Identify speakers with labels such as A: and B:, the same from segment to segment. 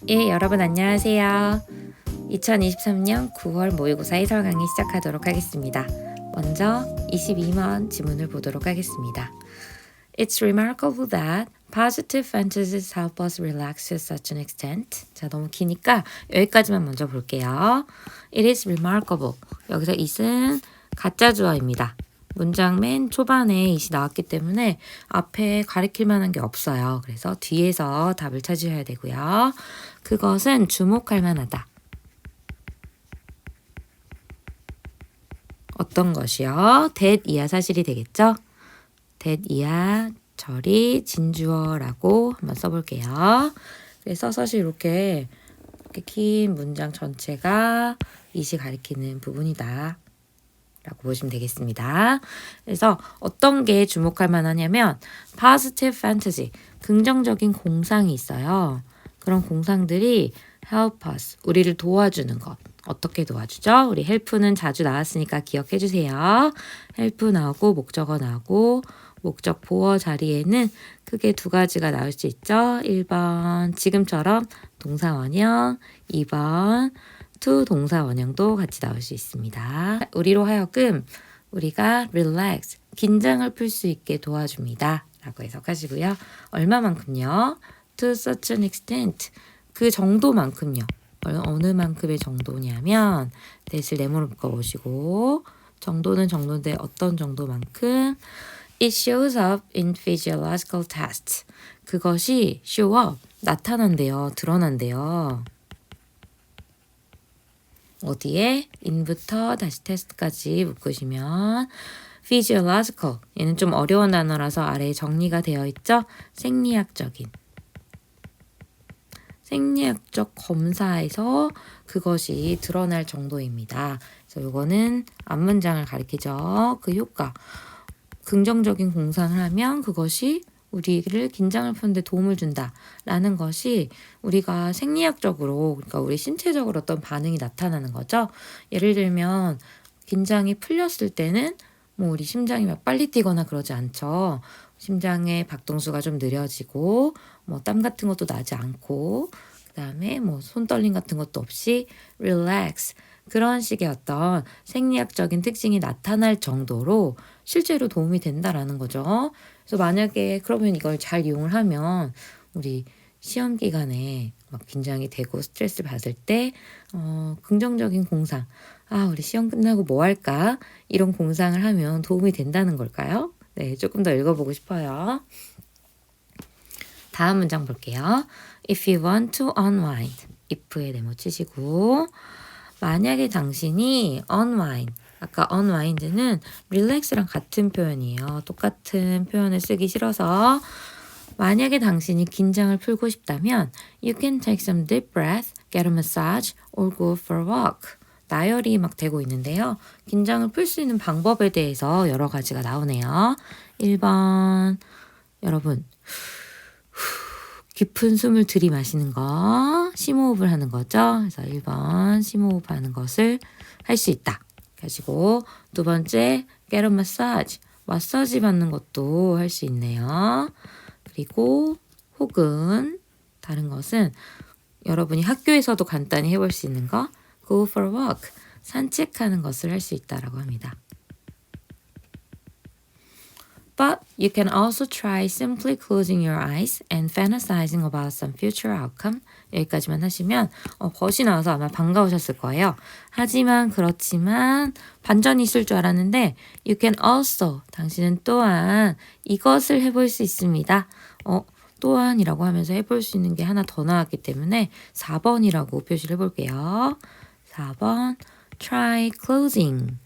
A: 예, 여러분 안녕하세요. 2023년 9월 모의고사 해설 강의 시작하도록 하겠습니다. 먼저 22번 지문을 보도록 하겠습니다. It's remarkable that positive fantasies help us relax to such an extent. 자, 너무 기니까 여기까지만 먼저 볼게요. It is remarkable. 여기서 it은 가짜 주어입니다. 문장 맨 초반에 it이 나왔기 때문에 앞에 가리킬 만한 게 없어요. 그래서 뒤에서 답을 찾으셔야 되고요. 그것은 주목할 만하다. 어떤 것이요? that 이하 사실이 되겠죠? that 이하 절이 진주어라고 한번 써볼게요. 그래서 사실 이렇게 긴 문장 전체가 it이 가리키는 부분이다. 라고 보시면 되겠습니다. 그래서 어떤 게 주목할 만하냐면 positive fantasy, 긍정적인 공상이 있어요. 그런 공상들이 help us, 우리를 도와주는 것. 어떻게 도와주죠? 우리 help는 자주 나왔으니까 기억해 주세요. help 나오고 목적어 나오고 목적 보어 자리에는 크게 두 가지가 나올 수 있죠. 1번 지금처럼 동사 원형, 2번 to 동사 원형도 같이 나올 수 있습니다. 우리로 하여금 우리가 relax, 긴장을 풀 수 있게 도와줍니다. 라고 해석하시고요. 얼마만큼요? To such an extent, 그 정도만큼요. 어느 만큼의 정도냐면 that을 네모로 묶어보시고 정도는 정도인데 어떤 정도만큼 It shows up in physiological tests. 그것이 show up, 나타난대요. 드러난대요. 어디에? in부터 다시 테스트까지 묶으시면 physiological, 얘는 좀 어려운 단어라서 아래에 정리가 되어 있죠? 생리학적 검사에서 그것이 드러날 정도입니다. 그래서 이거는 앞문장을 가리키죠. 그 효과. 긍정적인 공상을 하면 그것이 우리를 긴장을 푸는데 도움을 준다라는 것이 우리가 생리학적으로, 그러니까 우리 신체적으로 어떤 반응이 나타나는 거죠. 예를 들면 긴장이 풀렸을 때는 뭐 우리 심장이 막 빨리 뛰거나 그러지 않죠. 심장의 박동수가 좀 느려지고 뭐 땀 같은 것도 나지 않고 그다음에 뭐 손 떨림 같은 것도 없이 relax, 그런 식의 어떤 생리학적인 특징이 나타날 정도로 실제로 도움이 된다라는 거죠. 그래서 만약에 그러면 이걸 잘 이용을 하면 우리 시험 기간에 막 긴장이 되고 스트레스 받을 때 긍정적인 공상, 아, 우리 시험 끝나고 뭐 할까? 이런 공상을 하면 도움이 된다는 걸까요? 네, 조금 더 읽어보고 싶어요. 다음 문장 볼게요. If you want to unwind, if에 네모 치시고 만약에 당신이 unwind, 아까 unwind는 relax랑 같은 표현이에요. 똑같은 표현을 쓰기 싫어서 만약에 당신이 긴장을 풀고 싶다면 you can take some deep breath, get a massage, or go for a walk. 나열이 막 되고 있는데요. 긴장을 풀 수 있는 방법에 대해서 여러 가지가 나오네요. 1번, 여러분 깊은 숨을 들이마시는 거, 심호흡을 하는 거죠. 그래서 1번 심호흡 하는 것을 할 수 있다. 가지고 두 번째 get a massage, 마사지 받는 것도 할 수 있네요. 그리고 혹은 다른 것은 여러분이 학교에서도 간단히 해볼 수 있는 거 go for a walk, 산책하는 것을 할 수 있다라고 합니다. But you can also try simply closing your eyes and fantasizing about some future outcome. 여기까지만 하시면 벗이 나와서 아마 반가우셨을 거예요. 하지만 그렇지만 반전이 있을 줄 알았는데 you can also, 당신은 또한 이것을 해볼 수 있습니다. 또한이라고 하면서 해볼 수 있는 게 하나 더 나왔기 때문에 4번이라고 표시를 해볼게요. 4번 try closing.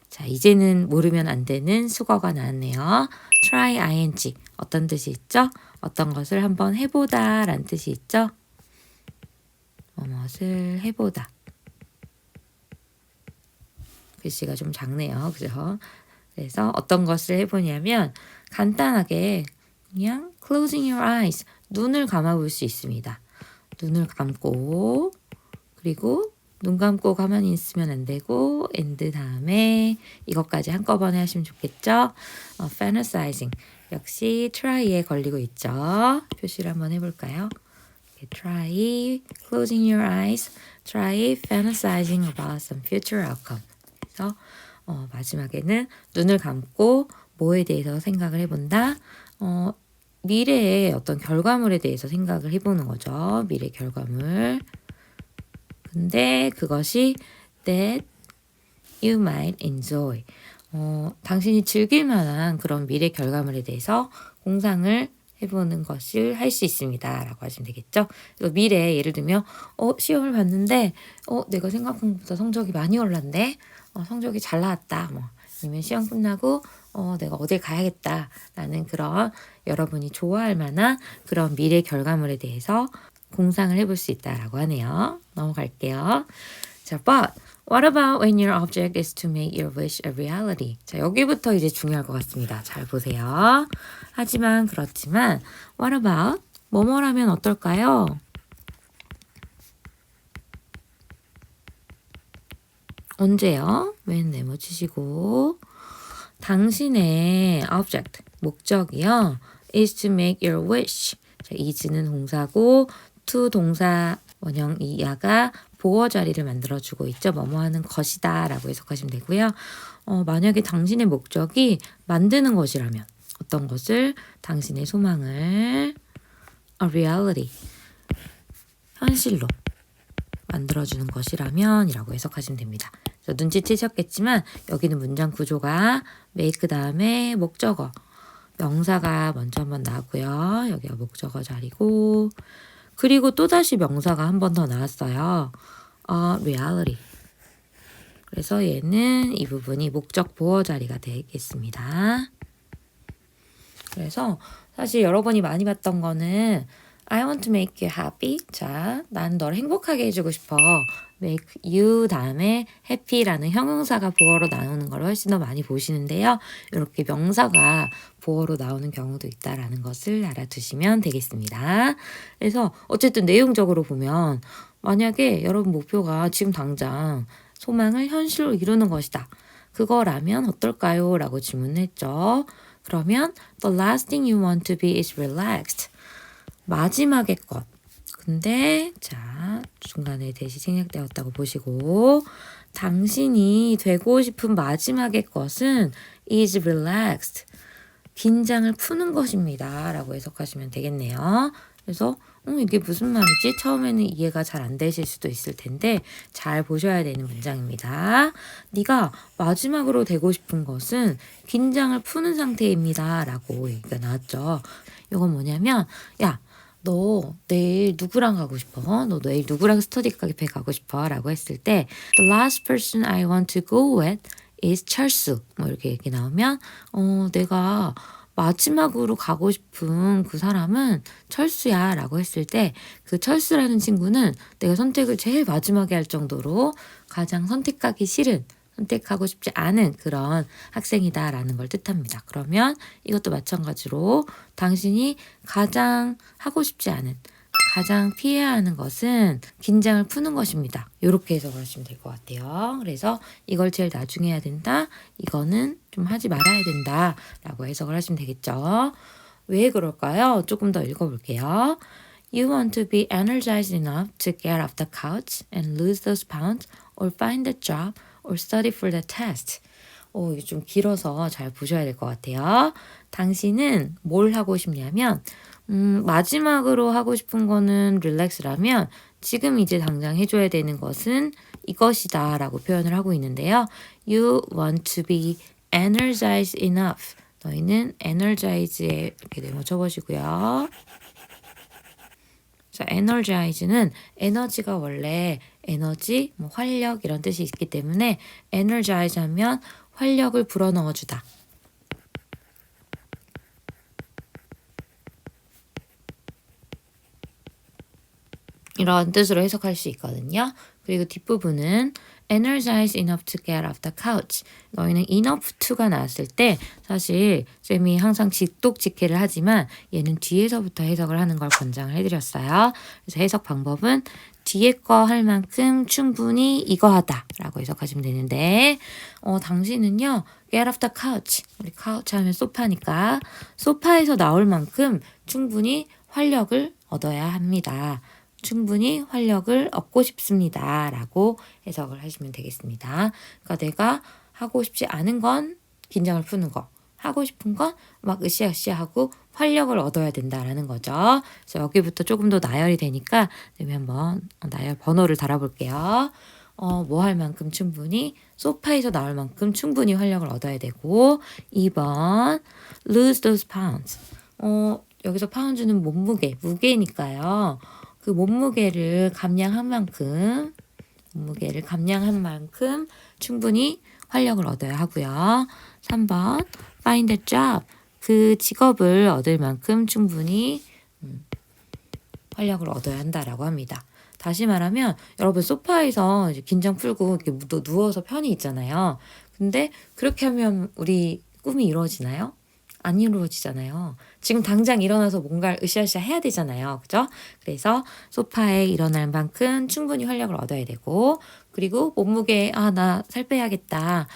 A: 자, 이제는 모르면 안 되는 수거가 나왔네요. try ing. 어떤 뜻이 있죠? 어떤 것을 한번 해보다 라는 뜻이 있죠? 무엇을 해보다. 글씨가 좀 작네요. 그죠? 그래서 어떤 것을 해보냐면 간단하게 그냥 closing your eyes. 눈을 감아볼 수 있습니다. 눈을 감고 그리고 눈 감고 가만히 있으면 안 되고 and 다음에 이것까지 한꺼번에 하시면 좋겠죠. fantasizing 역시 try에 걸리고 있죠. 표시를 한번 해볼까요? try closing your eyes, try fantasizing about some future outcome. 그래서 마지막에는 눈을 감고 뭐에 대해서 생각을 해본다. 미래의 어떤 결과물에 대해서 생각을 해보는 거죠. 미래 결과물. 근데 그것이 that you might enjoy. 당신이 즐길 만한 그런 미래 결과물에 대해서 공상을 해보는 것을 할 수 있습니다. 라고 하시면 되겠죠. 미래에 예를 들면 시험을 봤는데 내가 생각한 것보다 성적이 많이 올랐네. 성적이 잘 나왔다. 뭐 아니면 시험 끝나고 내가 어딜 가야겠다. 라는 그런 여러분이 좋아할 만한 그런 미래 결과물에 대해서 공상을 해볼 수 있다라고 하네요. 넘어갈게요. 자, but what about when your object is to make your wish a reality? 자, 여기부터 이제 중요할 것 같습니다. 잘 보세요. 하지만 그렇지만 what about 뭐뭐라면 어떨까요? 언제요? when 네모 치시고 당신의 object 목적이요 is to make your wish. 자, is는 동사고 to 동사 원형 이하가 보어 자리를 만들어주고 있죠. 뭐뭐 하는 것이다 라고 해석하시면 되고요. 만약에 당신의 목적이 만드는 것이라면 어떤 것을 당신의 소망을 a reality 현실로 만들어주는 것이라면 이라고 해석하시면 됩니다. 눈치채셨겠지만 여기는 문장 구조가 make 다음에 목적어 명사가 먼저 한번 나왔고요. 여기가 목적어 자리고 그리고 또다시 명사가 한 번 더 나왔어요. reality. 그래서 얘는 이 부분이 목적 보어 자리가 되겠습니다. 그래서 사실 여러분이 많이 봤던 거는 I want to make you happy. 자, 난 너를 행복하게 해주고 싶어. make you 다음에 happy라는 형용사가 보어로 나오는 걸 훨씬 더 많이 보시는데요. 이렇게 명사가 보어로 나오는 경우도 있다라는 것을 알아두시면 되겠습니다. 그래서 어쨌든 내용적으로 보면 만약에 여러분 목표가 지금 당장 소망을 현실로 이루는 것이다. 그거라면 어떨까요? 라고 질문했죠. 그러면 the last thing you want to be is relaxed. 마지막의 것. 근데 자 중간에 대시 생략되었다고 보시고 당신이 되고 싶은 마지막의 것은 is relaxed. 긴장을 푸는 것입니다. 라고 해석하시면 되겠네요. 그래서 이게 무슨 말이지? 처음에는 이해가 잘 안 되실 수도 있을 텐데 잘 보셔야 되는 문장입니다. 네가 마지막으로 되고 싶은 것은 긴장을 푸는 상태입니다. 라고 얘기가 나왔죠. 이건 뭐냐면 야 너 내일 누구랑 가고 싶어? 너 내일 누구랑 스터디 카페 가고 싶어? 라고 했을 때 The last person I want to go with is 철수. 뭐 이렇게 얘기 나오면 내가 마지막으로 가고 싶은 그 사람은 철수야 라고 했을 때 그 철수라는 친구는 내가 선택을 제일 마지막에 할 정도로 가장 선택하기 싫은 선택하고 싶지 않은 그런 학생이다라는 걸 뜻합니다. 그러면 이것도 마찬가지로 당신이 가장 하고 싶지 않은 가장 피해야 하는 것은 긴장을 푸는 것입니다. 이렇게 해석을 하시면 될 것 같아요. 그래서 이걸 제일 나중에 해야 된다. 이거는 좀 하지 말아야 된다. 라고 해석을 하시면 되겠죠. 왜 그럴까요? 조금 더 읽어볼게요. You want to be energized enough to get off the couch and lose those pounds or find a job or study for the test. 이게 좀 길어서 잘 보셔야 될 것 같아요. 당신은 뭘 하고 싶냐면 마지막으로 하고 싶은 거는 릴렉스라면 지금 이제 당장 해줘야 되는 것은 이것이다 라고 표현을 하고 있는데요. You want to be energized enough. 너희는 energize에 이렇게 네모 쳐보시고요. 자, energize는 에너지가 원래 에너지, 뭐 활력 이런 뜻이 있기 때문에 energize 하면 활력을 불어넣어주다. 이런 뜻으로 해석할 수 있거든요. 그리고 뒷부분은 energized enough to get off the couch. 너희는 enough to가 나왔을 때 사실 쌤이 항상 직독직해를 하지만 얘는 뒤에서부터 해석을 하는 걸 권장을 해드렸어요. 그래서 해석 방법은 뒤에 거 할 만큼 충분히 이거 하다 라고 해석하시면 되는데 당신은요 get off the couch. 우리 couch 하면 소파니까 소파에서 나올 만큼 충분히 활력을 얻어야 합니다. 충분히 활력을 얻고 싶습니다. 라고 해석을 하시면 되겠습니다. 그러니까 내가 하고 싶지 않은 건 긴장을 푸는 거, 하고 싶은 건 막 으쌰으쌰하고 활력을 얻어야 된다라는 거죠. 그래서 여기부터 조금 더 나열이 되니까 한번 나열 번호를 달아볼게요. 뭐 할 만큼 충분히, 소파에서 나올 만큼 충분히 활력을 얻어야 되고, 2번 lose those pounds. 여기서 파운드는 몸무게, 무게니까요. 그 몸무게를 감량한 만큼 충분히 활력을 얻어야 하고요. 3번 find a job. 그 직업을 얻을 만큼 충분히 활력을 얻어야 한다라고 합니다. 다시 말하면 여러분 소파에서 이제 긴장 풀고 이렇게 누워서 편히 있잖아요. 근데 그렇게 하면 우리 꿈이 이루어지나요? 안 이루어지잖아요. 지금 당장 일어나서 뭔가를 으쌰으쌰 해야 되잖아요. 그죠? 그래서 소파에 일어날 만큼 충분히 활력을 얻어야 되고, 그리고 몸무게, 나 살 빼야겠다.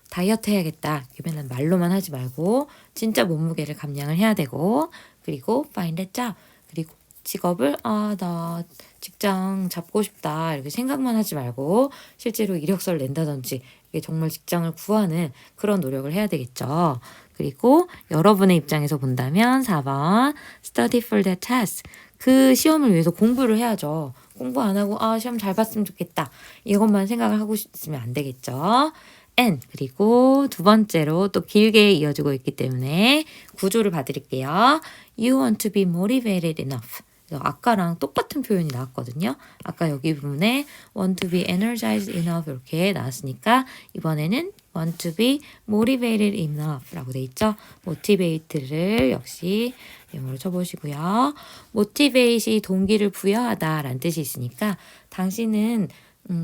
A: 다이어트 해야겠다. 이렇게 맨날 말로만 하지 말고 진짜 몸무게를 감량을 해야 되고, 그리고 find a job. 그리고 직업을 나 직장 잡고 싶다 이렇게 생각만 하지 말고 실제로 이력서를 낸다든지 이게 정말 직장을 구하는 그런 노력을 해야 되겠죠. 그리고 여러분의 입장에서 본다면 4번 study for the test. 그 시험을 위해서 공부를 해야죠. 공부 안 하고 시험 잘 봤으면 좋겠다. 이것만 생각을 하고 있으면 안 되겠죠. and 그리고 두 번째로 또 길게 이어지고 있기 때문에 구조를 봐드릴게요. You want to be motivated enough. 아까랑 똑같은 표현이 나왔거든요. 아까 여기 부분에 want to be energized enough 이렇게 나왔으니까 이번에는 want to be motivated enough 라고 돼 있죠. motivate를 역시 메모를 쳐보시고요. motivate이 동기를 부여하다 라는 뜻이 있으니까 당신은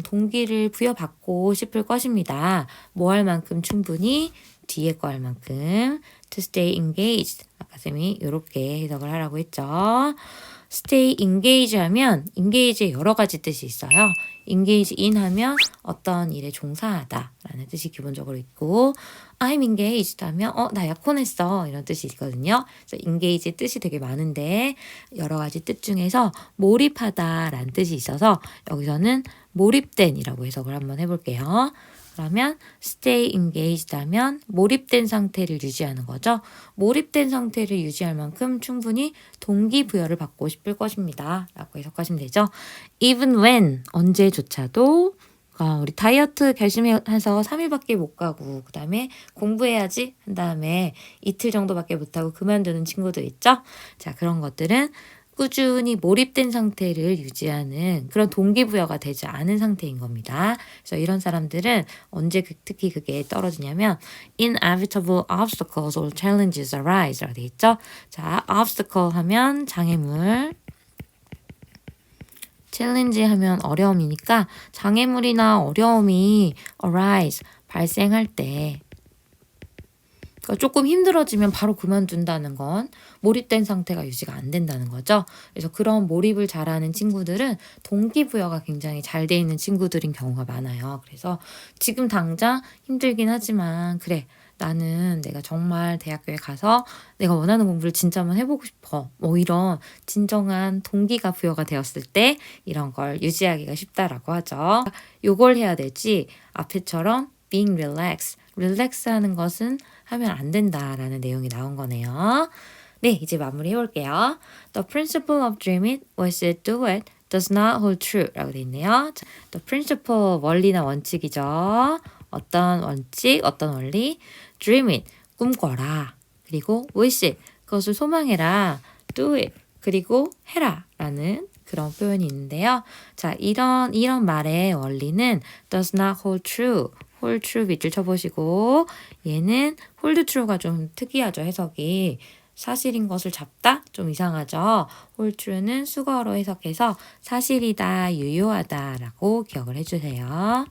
A: 동기를 부여받고 싶을 것입니다. 뭐 할 만큼 충분히 뒤에 거 할 만큼 to stay engaged. 아까 쌤이 이렇게 해석을 하라고 했죠. stay engaged 하면 engage의 여러 가지 뜻이 있어요. engage in 하면 어떤 일에 종사하다 라는 뜻이 기본적으로 있고 I'm engaged 하면 나 약혼했어 이런 뜻이 있거든요. 그래서 engage의 뜻이 되게 많은데 여러 가지 뜻 중에서 몰입하다 라는 뜻이 있어서 여기서는 몰입된 이라고 해석을 한번 해볼게요. 그러면 stay engaged 하면 몰입된 상태를 유지하는 거죠. 몰입된 상태를 유지할 만큼 충분히 동기부여를 받고 싶을 것입니다. 라고 해석하시면 되죠. even when 언제조차도 우리 다이어트 결심해서 3일밖에 못 가고 그 다음에 공부해야지 한 다음에 이틀 정도밖에 못하고 그만두는 친구들 있죠. 자, 그런 것들은 꾸준히 몰입된 상태를 유지하는 그런 동기부여가 되지 않은 상태인 겁니다. 그래서 이런 사람들은 언제 특히 그게 떨어지냐면 inevitable obstacles or challenges arise 라고 되어 있죠. 자, obstacle 하면 장애물, challenge 하면 어려움이니까 장애물이나 어려움이 arise, 발생할 때 그러니까 조금 힘들어지면 바로 그만둔다는 건 몰입된 상태가 유지가 안 된다는 거죠. 그래서 그런 몰입을 잘하는 친구들은 동기부여가 굉장히 잘 돼 있는 친구들인 경우가 많아요. 그래서 지금 당장 힘들긴 하지만 그래 나는 내가 정말 대학교에 가서 내가 원하는 공부를 진짜 한번 해보고 싶어. 뭐 이런 진정한 동기가 부여가 되었을 때 이런 걸 유지하기가 쉽다라고 하죠. 요걸 해야 되지 앞에처럼 being relaxed. relax 하는 것은 하면 안 된다라는 내용이 나온 거네요. 네, 이제 마무리 해볼게요. The principle of dream it, was it, do it, does not hold true 라고 돼 있네요. The principle, 원리나 원칙이죠. 어떤 원칙, 어떤 원리, dream it, 꿈꿔라. 그리고 wish it, 그것을 소망해라. do it, 그리고 해라 라는 그런 표현이 있는데요. 자, 이런 말의 원리는 does not hold true, hold true 밑줄 쳐보시고 얘는 hold true가 좀 특이하죠. 해석이 사실인 것을 잡다? 좀 이상하죠. hold true는 수거로 해석해서 사실이다, 유효하다 라고 기억을 해주세요.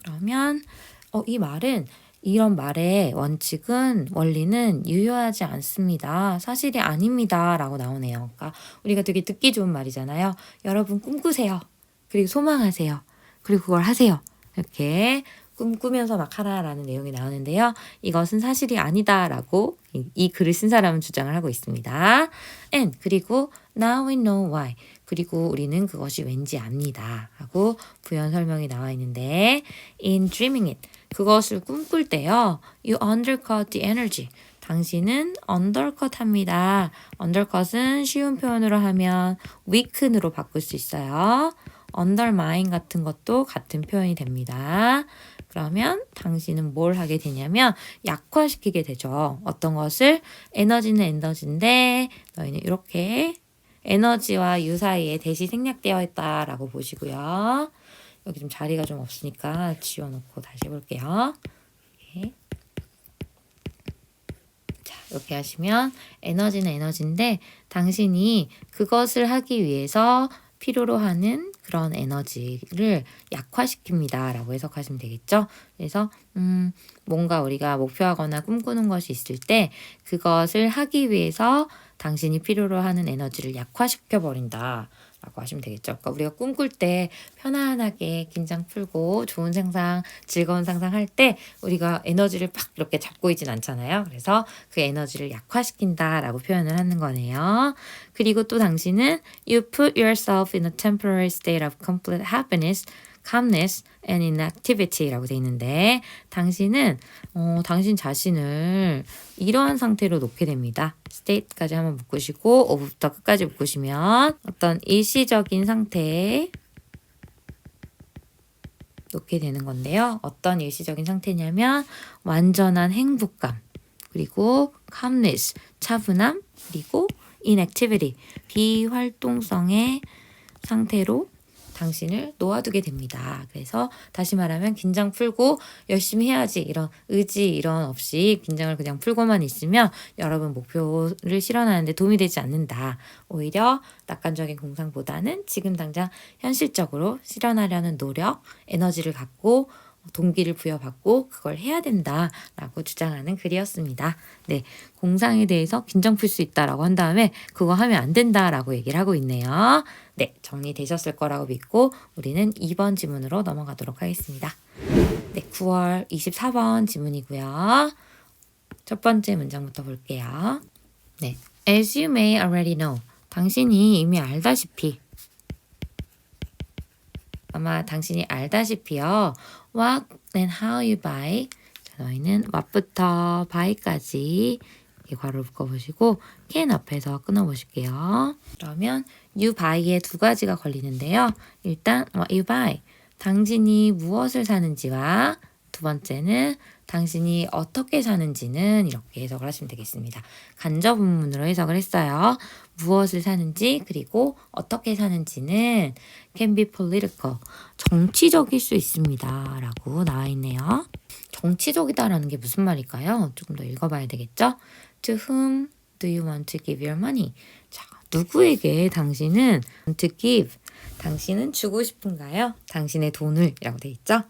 A: 그러면 이 말은 이런 말의 원리는 유효하지 않습니다. 사실이 아닙니다. 라고 나오네요. 그러니까 우리가 되게 듣기 좋은 말이잖아요. 여러분 꿈꾸세요. 그리고 소망하세요. 그리고 그걸 하세요. 이렇게 꿈꾸면서 막 하라라는 내용이 나오는데요. 이것은 사실이 아니다라고 이 글을 쓴 사람은 주장을 하고 있습니다. And 그리고 now we know why. 그리고 우리는 그것이 왠지 압니다. 하고 부연 설명이 나와 있는데 in dreaming it. 그것을 꿈꿀 때요. You undercut the energy. 당신은 undercut 합니다. undercut은 쉬운 표현으로 하면 weaken으로 바꿀 수 있어요. undermine 같은 것도 같은 표현이 됩니다. 그러면 당신은 뭘 하게 되냐면 약화시키게 되죠. 어떤 것을 에너지는 에너지인데 너희는 이렇게 에너지와 유 사이에 대시 생략되어 있다라고 보시고요. 여기 좀 자리가 좀 없으니까 지워놓고 다시 해볼게요. 이렇게. 자, 이렇게 하시면 에너지는 에너지인데 당신이 그것을 하기 위해서 필요로 하는 그런 에너지를 약화시킵니다. 라고 해석하시면 되겠죠. 그래서 뭔가 우리가 목표하거나 꿈꾸는 것이 있을 때 그것을 하기 위해서 당신이 필요로 하는 에너지를 약화시켜버린다. 라고 하시면 되겠죠. 그러니까 우리가 꿈꿀 때 편안하게 긴장 풀고 좋은 상상, 즐거운 상상할 때 우리가 에너지를 팍 이렇게 잡고 있진 않잖아요. 그래서 그 에너지를 약화시킨다라고 표현을 하는 거네요. 그리고 또 당신은 You put yourself in a temporary state of complete happiness, calmness and inactivity라고 돼 있는데 당신은 당신 자신을 이러한 상태로 놓게 됩니다. state까지 한번 묶으시고 of부터 끝까지 묶으시면 어떤 일시적인 상태에 놓게 되는 건데요. 어떤 일시적인 상태냐면 완전한 행복감, 그리고 calmness, 차분함, 그리고 inactivity, 비활동성의 상태로 당신을 놓아두게 됩니다. 그래서 다시 말하면 긴장 풀고 열심히 해야지 이런 의지 이런 없이 긴장을 그냥 풀고만 있으면 여러분 목표를 실현하는데 도움이 되지 않는다. 오히려 낙관적인 공상보다는 지금 당장 현실적으로 실현하려는 노력, 에너지를 갖고 동기를 부여받고 그걸 해야 된다라고 주장하는 글이었습니다. 네, 공상에 대해서 긴장 풀 수 있다라고 한 다음에 그거 하면 안 된다라고 얘기를 하고 있네요. 네, 정리되셨을 거라고 믿고 우리는 2번 지문으로 넘어가도록 하겠습니다. 네, 9월 24번 지문이고요. 첫 번째 문장부터 볼게요. 네, As you may already know. 당신이 이미 알다시피 아마 당신이 알다시피요. What and how you buy. 자, 너희는 what부터 buy까지 괄호를 묶어보시고 can 앞에서 끊어보실게요. 그러면 you buy에 두 가지가 걸리는데요. 일단 what you buy. 당신이 무엇을 사는지와 두 번째는 당신이 어떻게 사는지는 이렇게 해석을 하시면 되겠습니다. 간접 문문으로 해석을 했어요. 무엇을 사는지 그리고 어떻게 사는지는 can be political, 정치적일 수 있습니다. 라고 나와 있네요. 정치적이다라는 게 무슨 말일까요? 조금 더 읽어봐야 되겠죠? To whom do you want to give your money? 자, 누구에게 당신은 want to give, 당신은 주고 싶은가요? 당신의 돈을 이라고 돼 있죠?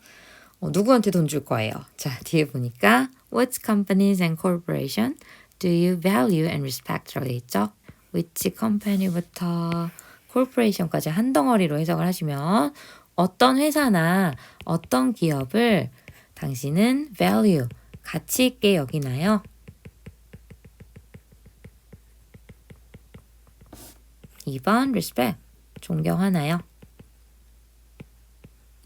A: 누구한테 돈 줄 거예요? 자, 뒤에 보니까 What companies and corporation do you value and respect? 라고 돼 있죠? Which company부터 corporation까지 한 덩어리로 해석을 하시면 어떤 회사나 어떤 기업을 당신은 value, 가치 있게 여기나요? 2번 respect, 존경하나요?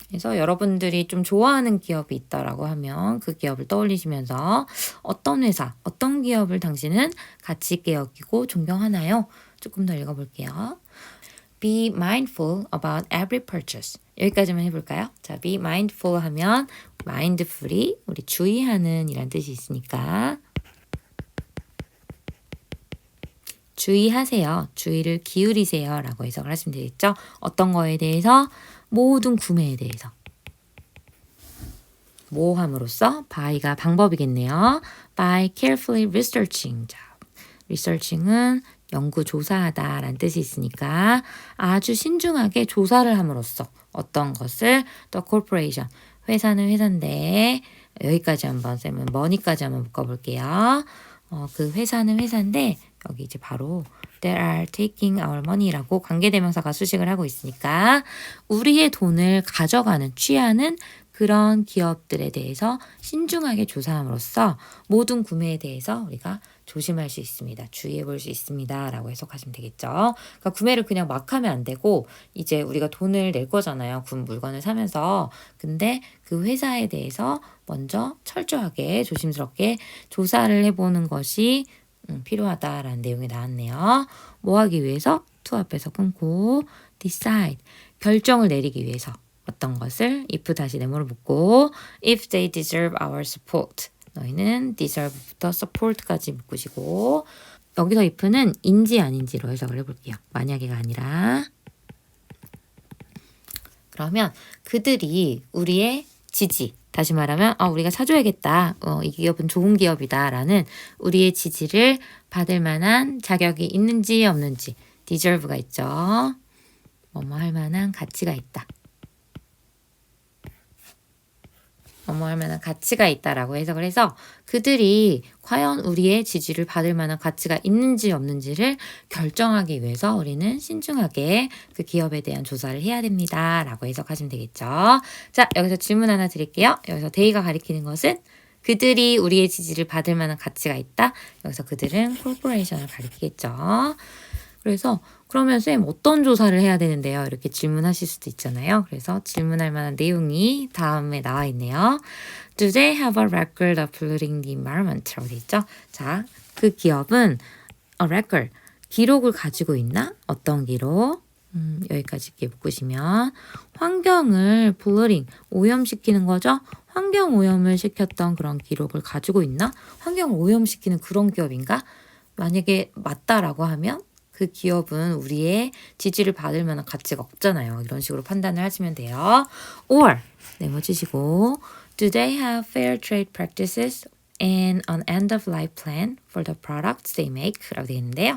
A: 그래서 여러분들이 좀 좋아하는 기업이 있다라고 하면 그 기업을 떠올리시면서 어떤 회사, 어떤 기업을 당신은 가치 있게 여기고 존경하나요? 조금 더 읽어볼게요. Be mindful about every purchase. 여기까지만 해볼까요? 자, be mindful 하면 mindfully, 우리 주의하는 이란 뜻이 있으니까 주의하세요. 주의를 기울이세요. 라고 해석을 하시면 되겠죠. 어떤 거에 대해서? 모든 구매에 대해서. 뭐 함으로써? buy가 방법이겠네요. by carefully researching. 자, researching은 연구 조사하다 라는 뜻이 있으니까 아주 신중하게 조사를 함으로써 어떤 것을 또 corporation, 회사는 회사인데 여기까지 한번 쌤은 money까지 한번 묶어볼게요. 그 회사는 회사인데 여기 이제 바로 They are taking our money라고 관계대명사가 수식을 하고 있으니까 우리의 돈을 가져가는, 취하는 그런 기업들에 대해서 신중하게 조사함으로써 모든 구매에 대해서 우리가 조심할 수 있습니다. 주의해 볼 수 있습니다. 라고 해석하시면 되겠죠. 그러니까 구매를 그냥 막 하면 안 되고 이제 우리가 돈을 낼 거잖아요. 물건을 사면서. 근데 그 회사에 대해서 먼저 철저하게 조심스럽게 조사를 해보는 것이 필요하다라는 내용이 나왔네요. 뭐 하기 위해서? to 앞에서 끊고 decide 결정을 내리기 위해서 어떤 것을 if 다시 네모를 묶고 if they deserve our support 너희는 deserve부터 support까지 묶으시고 여기서 if는 인지 아닌지로 해석을 해볼게요. 만약에가 아니라 그러면 그들이 우리의 지지 다시 말하면 우리가 사줘야겠다. 이 기업은 좋은 기업이다 라는 우리의 지지를 받을 만한 자격이 있는지 없는지 deserve가 있죠. 뭐뭐 할 만한 가치가 있다. 뭐뭐 할 만한 가치가 있다라고 해석을 해서 그들이 과연 우리의 지지를 받을 만한 가치가 있는지 없는지를 결정하기 위해서 우리는 신중하게 그 기업에 대한 조사를 해야 됩니다. 라고 해석하시면 되겠죠. 자, 여기서 질문 하나 드릴게요. 여기서 데이가 가리키는 것은 그들이 우리의 지지를 받을 만한 가치가 있다. 여기서 그들은 corporation을 가리키겠죠. 그래서 그러면 쌤 어떤 조사를 해야 되는데요? 이렇게 질문하실 수도 있잖아요. 그래서 질문할 만한 내용이 다음에 나와 있네요. Do they have a record of polluting the environment? 라고 돼 있죠. 자, 그 기업은 a record, 기록을 가지고 있나? 어떤 기록? 여기까지 이렇게 묶으시면 환경을 polluting, 오염시키는 거죠. 환경 오염을 시켰던 그런 기록을 가지고 있나? 환경을 오염시키는 그런 기업인가? 만약에 맞다라고 하면 그 기업은 우리의 지지를 받을 만한 가치가 없잖아요. 이런 식으로 판단을 하시면 돼요. Or 네모 치시고 Do they have fair trade practices and an end-of-life plan for the products they make? 라고 되어 있는데요.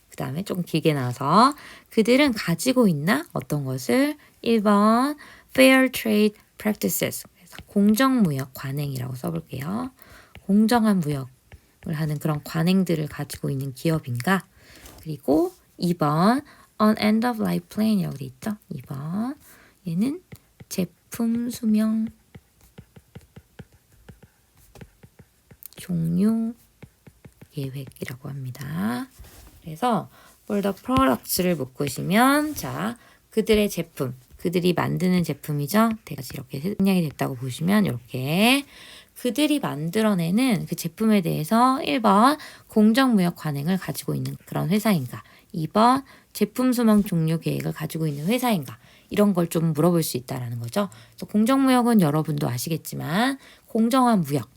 A: 그 다음에 조금 길게 나와서 그들은 가지고 있나? 어떤 것을? 1번 fair trade practices 그래서 공정무역 관행이라고 써볼게요. 공정한 무역을 하는 그런 관행들을 가지고 있는 기업인가? 그리고 2번 on end of life plan이라고 돼 있죠. 2번 얘는 제품 수명 종료 계획이라고 합니다. 그래서 for the products를 묶으시면 자 그들의 제품 그들이 만드는 제품이죠. 대가지 이렇게 생략이 됐다고 보시면 이렇게 그들이 만들어내는 그 제품에 대해서 1번 공정무역 관행을 가지고 있는 그런 회사인가 2번 제품 수명 종료 계획을 가지고 있는 회사인가 이런 걸 좀 물어볼 수 있다는 거죠. 그래서 공정무역은 여러분도 아시겠지만 공정한 무역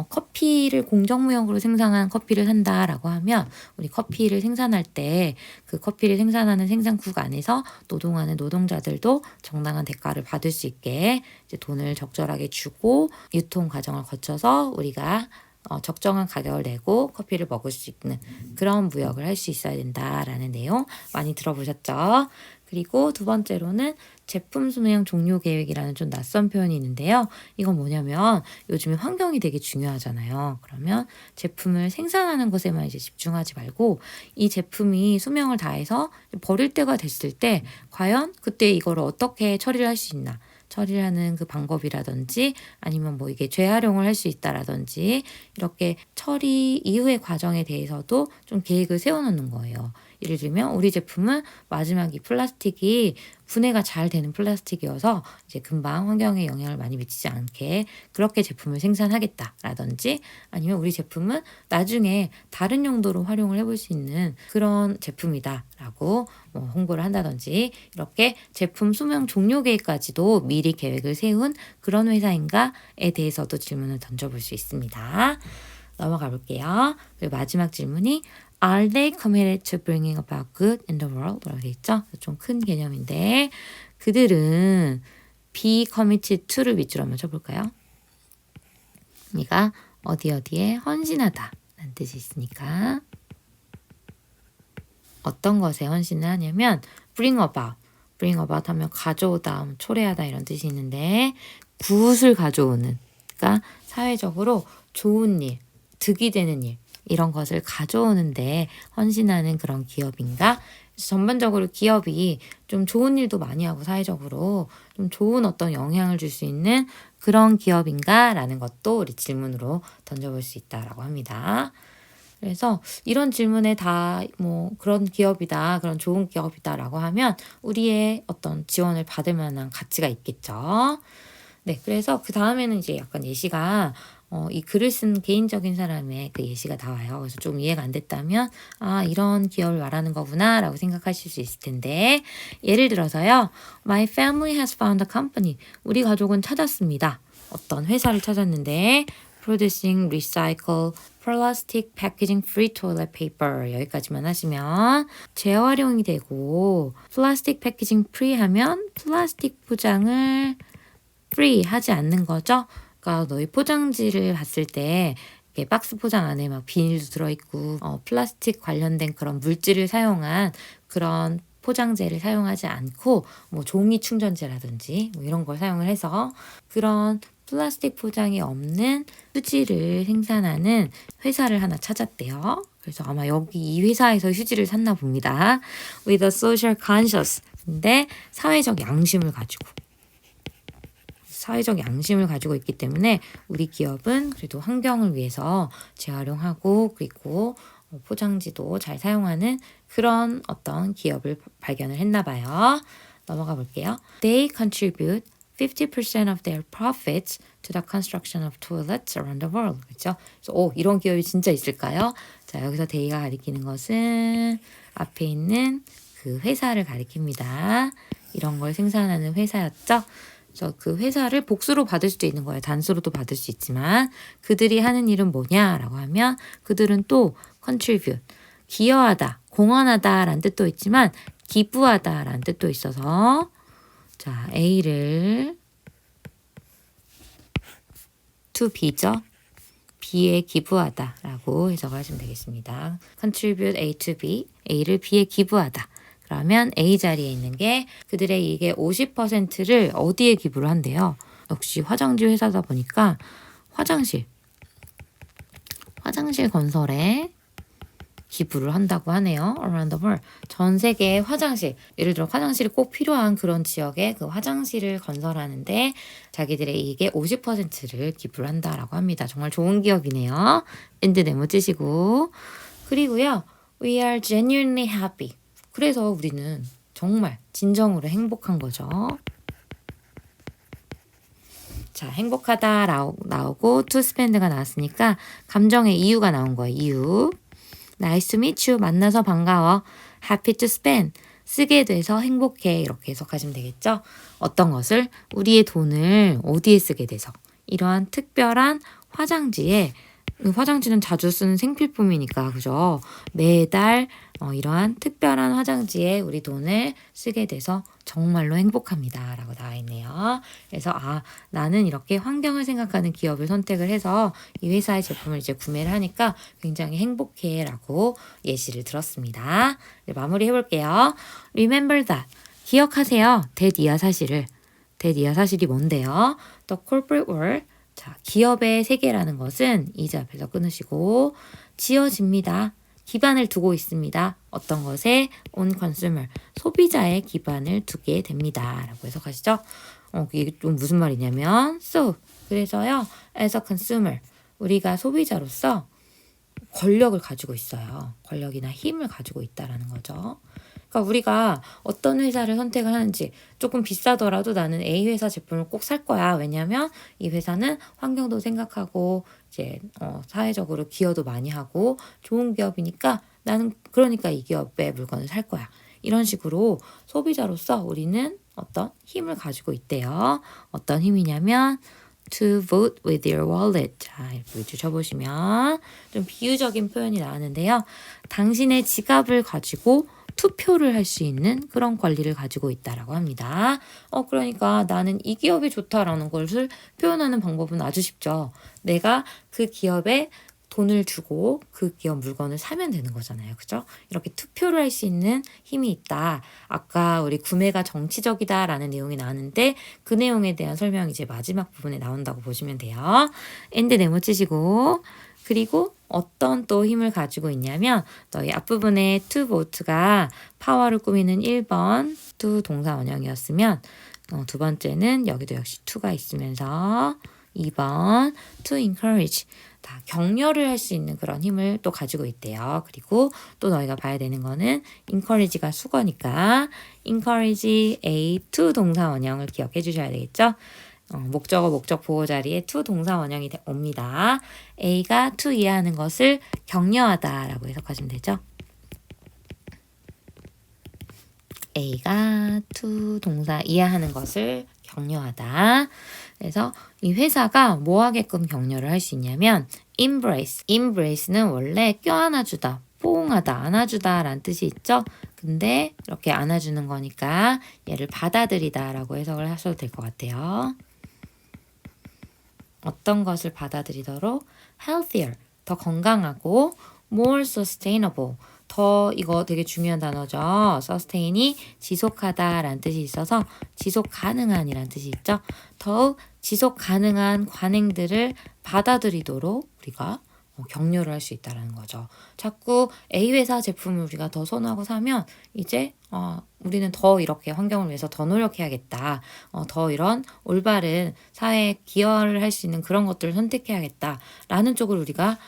A: 커피를 공정무역으로 생산한 커피를 산다라고 하면 우리 커피를 생산할 때 그 커피를 생산하는 생산국 안에서 노동하는 노동자들도 정당한 대가를 받을 수 있게 이제 돈을 적절하게 주고 유통 과정을 거쳐서 우리가 적정한 가격을 내고 커피를 먹을 수 있는 그런 무역을 할 수 있어야 된다라는 내용 많이 들어보셨죠? 그리고 두 번째로는 제품 수명 종료 계획이라는 좀 낯선 표현이 있는데요. 이건 뭐냐면 요즘에 환경이 되게 중요하잖아요. 그러면 제품을 생산하는 것에만 이제 집중하지 말고 이 제품이 수명을 다해서 버릴 때가 됐을 때 과연 그때 이거를 어떻게 처리를 할 수 있나? 처리를 하는 그 방법이라든지 아니면 뭐 이게 재활용을 할 수 있다라든지 이렇게 처리 이후의 과정에 대해서도 좀 계획을 세워놓는 거예요. 예를 들면 우리 제품은 마지막 이 플라스틱이 분해가 잘 되는 플라스틱이어서 이제 금방 환경에 영향을 많이 미치지 않게 그렇게 제품을 생산하겠다라든지 아니면 우리 제품은 나중에 다른 용도로 활용을 해볼 수 있는 그런 제품이다라고 뭐 홍보를 한다든지 이렇게 제품 수명 종료 계획까지도 미리 계획을 세운 그런 회사인가에 대해서도 질문을 던져볼 수 있습니다. 넘어가 볼게요. 그리고 마지막 질문이 Are they committed to bringing about good in the world? 라고 되어 있죠? 좀 큰 개념인데 그들은 be committed to를 밑줄로 한번 쳐볼까요? 얘가 어디에 헌신하다 라는 뜻이 있으니까 어떤 것에 헌신을 하냐면 bring about 하면 가져오다, 초래하다 이런 뜻이 있는데 굿을 가져오는 그러니까 사회적으로 좋은 일, 득이 되는 일 이런 것을 가져오는데 헌신하는 그런 기업인가? 그래서 전반적으로 기업이 좀 좋은 일도 많이 하고 사회적으로 좀 좋은 어떤 영향을 줄 수 있는 그런 기업인가? 라는 것도 우리 질문으로 던져볼 수 있다라고 합니다. 그래서 이런 질문에 다 뭐 그런 기업이다, 그런 좋은 기업이다라고 하면 우리의 어떤 지원을 받을 만한 가치가 있겠죠. 네, 그래서 그 다음에는 이제 약간 예시가 이 글을 쓴 개인적인 사람의 그 예시가 나와요. 그래서 좀 이해가 안 됐다면 아, 이런 기업을 말하는 거구나라고 생각하실 수 있을 텐데 예를 들어서요. My family has found a company. 우리 가족은 찾았습니다. 어떤 회사를 찾았는데 producing recycle plastic packaging free toilet paper 여기까지만 하시면 재활용이 되고 플라스틱 패키징 프리 하면 플라스틱 포장을 free 하지 않는 거죠. 그러니까 너희 포장지를 봤을 때 이렇게 박스 포장 안에 막 비닐도 들어있고 플라스틱 관련된 그런 물질을 사용한 그런 포장재를 사용하지 않고 뭐 종이 충전재라든지 뭐 이런 걸 사용을 해서 그런 플라스틱 포장이 없는 휴지를 생산하는 회사를 하나 찾았대요. 그래서 아마 여기 이 회사에서 휴지를 샀나 봅니다. With a social conscious. 근데 사회적 양심을 가지고 있기 때문에 우리 기업은 그래도 환경을 위해서 재활용하고 그리고 포장지도 잘 사용하는 그런 어떤 기업을 발견을 했나 봐요. 넘어가 볼게요. They contribute 50% of their profits to the construction of toilets around the world. 그렇죠? 그래서 이런 기업이 진짜 있을까요? 자, 여기서 they가 가리키는 것은 앞에 있는 그 회사를 가리킵니다. 이런 걸 생산하는 회사였죠? 그래서 그 회사를 복수로 받을 수도 있는 거예요. 단수로도 받을 수 있지만 그들이 하는 일은 뭐냐라고 하면 그들은 또 contribute, 기여하다, 공헌하다라는 뜻도 있지만 기부하다라는 뜻도 있어서 자, A를 to B죠. B에 기부하다라고 해석을 하시면 되겠습니다. contribute A to B, A를 B에 기부하다. 그러면 A 자리에 있는 게 그들의 이익의 50%를 어디에 기부를 한대요? 역시 화장지 회사다 보니까 화장실 건설에 기부를 한다고 하네요. Around the world. 전 세계의 화장실, 예를 들어 화장실이 꼭 필요한 그런 지역에 그 화장실을 건설하는데 자기들의 이익의 50%를 기부를 한다라고 합니다. 정말 좋은 기업이네요. 엔드 네모 찌시고. 그리고요. We are genuinely happy. 그래서 우리는 정말 진정으로 행복한 거죠. 자, 행복하다 나오고 to spend가 나왔으니까 감정의 이유가 나온 거예요. 이유. Nice to meet you. 만나서 반가워. Happy to spend. 쓰게 돼서 행복해. 이렇게 해석하시면 되겠죠. 어떤 것을? 우리의 돈을 어디에 쓰게 돼서. 이러한 특별한 화장지에 화장지는 자주 쓰는 생필품이니까 그죠? 매달 이러한 특별한 화장지에 우리 돈을 쓰게 돼서 정말로 행복합니다 라고 나와 있네요. 그래서 나는 이렇게 환경을 생각하는 기업을 선택을 해서 이 회사의 제품을 이제 구매를 하니까 굉장히 행복해 라고 예시를 들었습니다. 네, 마무리 해볼게요. Remember that. 기억하세요. that 이하 사실을. that 이하 사실이 뭔데요? The corporate world. 자, 기업의 세계라는 것은 이제 앞에서 끊으시고 지어집니다. 기반을 두고 있습니다. 어떤 것에? on consumer, 소비자의 기반을 두게 됩니다. 라고 해석하시죠? 이게 좀 무슨 말이냐면 so, 그래서요. as a consumer, 우리가 소비자로서 권력을 가지고 있어요. 권력이나 힘을 가지고 있다라는 거죠. 그러니까 우리가 어떤 회사를 선택을 하는지 조금 비싸더라도 나는 A 회사 제품을 꼭 살 거야. 왜냐하면 이 회사는 환경도 생각하고 이제 사회적으로 기여도 많이 하고 좋은 기업이니까 나는 그러니까 이 기업의 물건을 살 거야. 이런 식으로 소비자로서 우리는 어떤 힘을 가지고 있대요. 어떤 힘이냐면 to vote with your wallet. 자, 이렇게 쳐보시면 좀 비유적인 표현이 나왔는데요. 당신의 지갑을 가지고 투표를 할 수 있는 그런 권리를 가지고 있다라고 합니다. 그러니까 나는 이 기업이 좋다라는 것을 표현하는 방법은 아주 쉽죠. 내가 그 기업에 돈을 주고 그 기업 물건을 사면 되는 거잖아요. 그죠? 이렇게 투표를 할 수 있는 힘이 있다. 아까 우리 구매가 정치적이다라는 내용이 나왔는데 그 내용에 대한 설명이 이제 마지막 부분에 나온다고 보시면 돼요. 엔드 네모 치시고 그리고 어떤 또 힘을 가지고 있냐면 너희 앞부분에 to vote가 파워를 꾸미는 1번 to 동사 원형이었으면 두 번째는 여기도 역시 to가 있으면서 2번 to encourage 다 격려를 할 수 있는 그런 힘을 또 가지고 있대요. 그리고 또 너희가 봐야 되는 거는 encourage가 수거니까 encourage a to 동사 원형을 기억해 주셔야 되겠죠. 목적어 목적 보호 자리에 to 동사 원형이 옵니다. A가 to 이해하는 것을 격려하다라고 해석하시면 되죠. A가 to 동사 이해하는 것을 격려하다. 그래서 이 회사가 뭐 하게끔 격려를 할 수 있냐면 embrace는 원래 껴안아주다, 포옹하다, 안아주다 라는 뜻이 있죠. 근데 이렇게 안아주는 거니까 얘를 받아들이다 라고 해석을 하셔도 될 것 같아요. 어떤 것을 받아들이도록 healthier, 더 건강하고 more sustainable, 더 이거 되게 중요한 단어죠. sustain이 지속하다라는 뜻이 있어서 지속 가능한이라는 뜻이 있죠. 더욱 지속 가능한 관행들을 받아들이도록 우리가 격려를 할 수 있다는 거죠. 자꾸 A 회사 제품을 우리가 더 선호하고 사면 이제 우리는 더 이렇게 환경을 위해서 더 노력해야겠다. 더 이런 올바른 사회에 기여를 할 수 있는 그런 것들을 선택해야겠다. 라는 쪽으로 우리가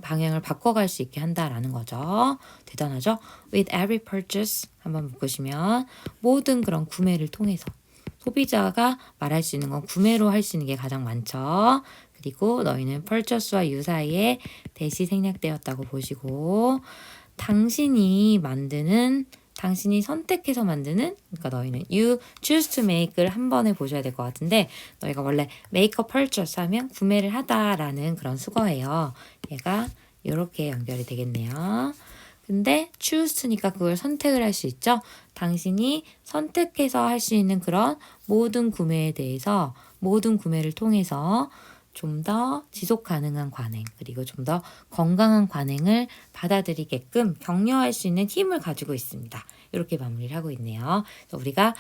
A: 방향을 바꿔갈 수 있게 한다라는 거죠. 대단하죠? With every purchase 한번 묶으시면 모든 그런 구매를 통해서 소비자가 말할 수 있는 건 구매로 할 수 있는 게 가장 많죠. 그리고 너희는 purchase와 유사이에 대시 생략되었다고 보시고 당신이 선택해서 만드는 그러니까 너희는 you choose to make를 한 번에 보셔야 될 것 같은데 너희가 원래 make a purchase 하면 구매를 하다라는 그런 수거예요. 얘가 이렇게 연결이 되겠네요. 근데 choose to니까 그걸 선택을 할 수 있죠. 당신이 선택해서 할 수 있는 그런 모든 구매에 대해서 모든 구매를 통해서 좀 더 지속 가능한 관행 그리고 좀 더 건강한 관행을 받아들이게끔 격려할 수 있는 힘을 가지고 있습니다. 이렇게 마무리를 하고 있네요. 그래서 우리가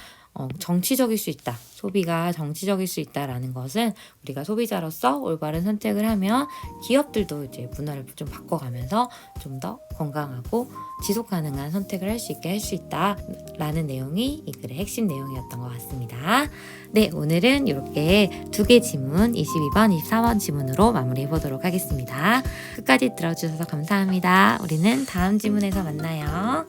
A: 정치적일 수 있다. 소비가 정치적일 수 있다라는 것은 우리가 소비자로서 올바른 선택을 하면 기업들도 이제 문화를 좀 바꿔가면서 좀 더 건강하고 지속 가능한 선택을 할 수 있게 할 수 있다라는 내용이 이 글의 핵심 내용이었던 것 같습니다. 네, 오늘은 이렇게 2개 지문 22번, 24번 지문으로 마무리해 보도록 하겠습니다. 끝까지 들어주셔서 감사합니다. 우리는 다음 지문에서 만나요.